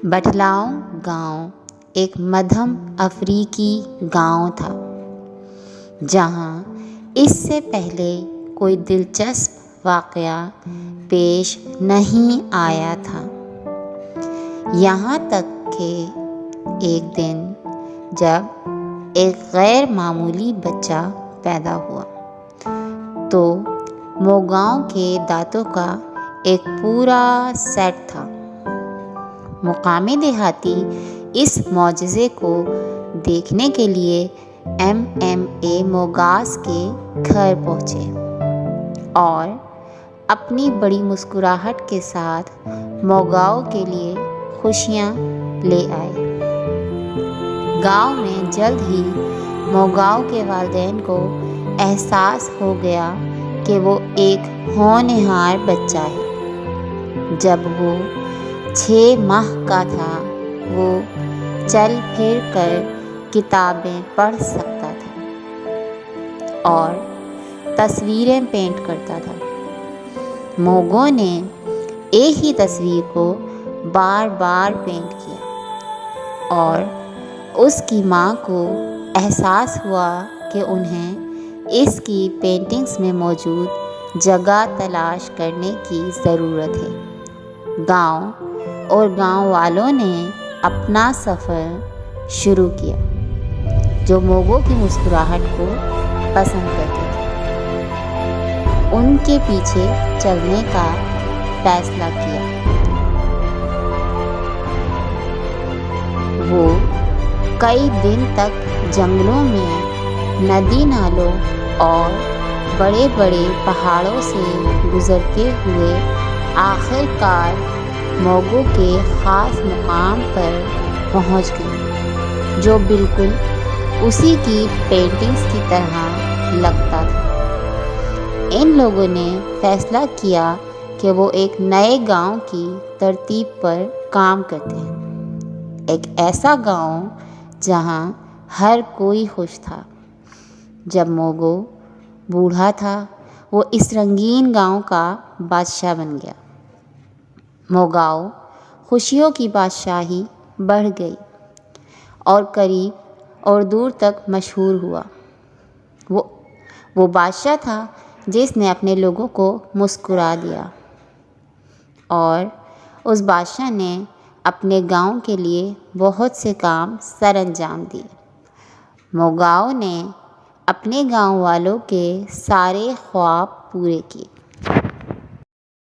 बटलाओ गांव एक मध्यम अफ्रीकी गांव था जहां इससे पहले कोई दिलचस्प वाक़या पेश नहीं आया था। यहाँ तक कि एक दिन जब एक गैर मामूली बच्चा पैदा हुआ तो मोगांव के दांतों का एक पूरा सेट था। मुकामी देहाती इस मौजज़े को देखने के लिए MMA मोगास के घर पहुँचे और अपनी बड़ी मुस्कुराहट के साथ मोगाओ के लिए खुशियाँ ले आए। गांव में जल्द ही मोगाओ के वालिदैन को एहसास हो गया कि वो एक होनहार बच्चा है। जब वो 6 माह का था वो चल फिर कर किताबें पढ़ सकता था और तस्वीरें पेंट करता था। मोगो ने एक ही तस्वीर को बार बार पेंट किया और उसकी माँ को एहसास हुआ कि उन्हें इसकी पेंटिंग्स में मौजूद जगह तलाश करने की ज़रूरत है। गांव और गांव वालों ने अपना सफ़र शुरू किया जो मोगो की मुस्कुराहट को पसंद करते थे। उनके पीछे चलने का फैसला किया। वो कई दिन तक जंगलों में, नदी नालों और बड़े बड़े पहाड़ों से गुजरते हुए आखिरकार मोगो के ख़ास मुकाम पर पहुंच गए जो बिल्कुल उसी की पेंटिंग्स की तरह लगता था। इन लोगों ने फैसला किया कि वो एक नए गांव की तरतीब पर काम करते हैं, एक ऐसा गांव जहां हर कोई खुश था। जब मोगो बूढ़ा था वो इस रंगीन गांव का बादशाह बन गया। मोगाओ खुशियों की बादशाही बढ़ गई और करीब और दूर तक मशहूर हुआ। वो बादशाह था जिसने अपने लोगों को मुस्कुरा दिया और उस बादशाह ने अपने गांव के लिए बहुत से काम सरअंजाम दिए। मोगाओ ने अपने गांव वालों के सारे ख्वाब पूरे किए।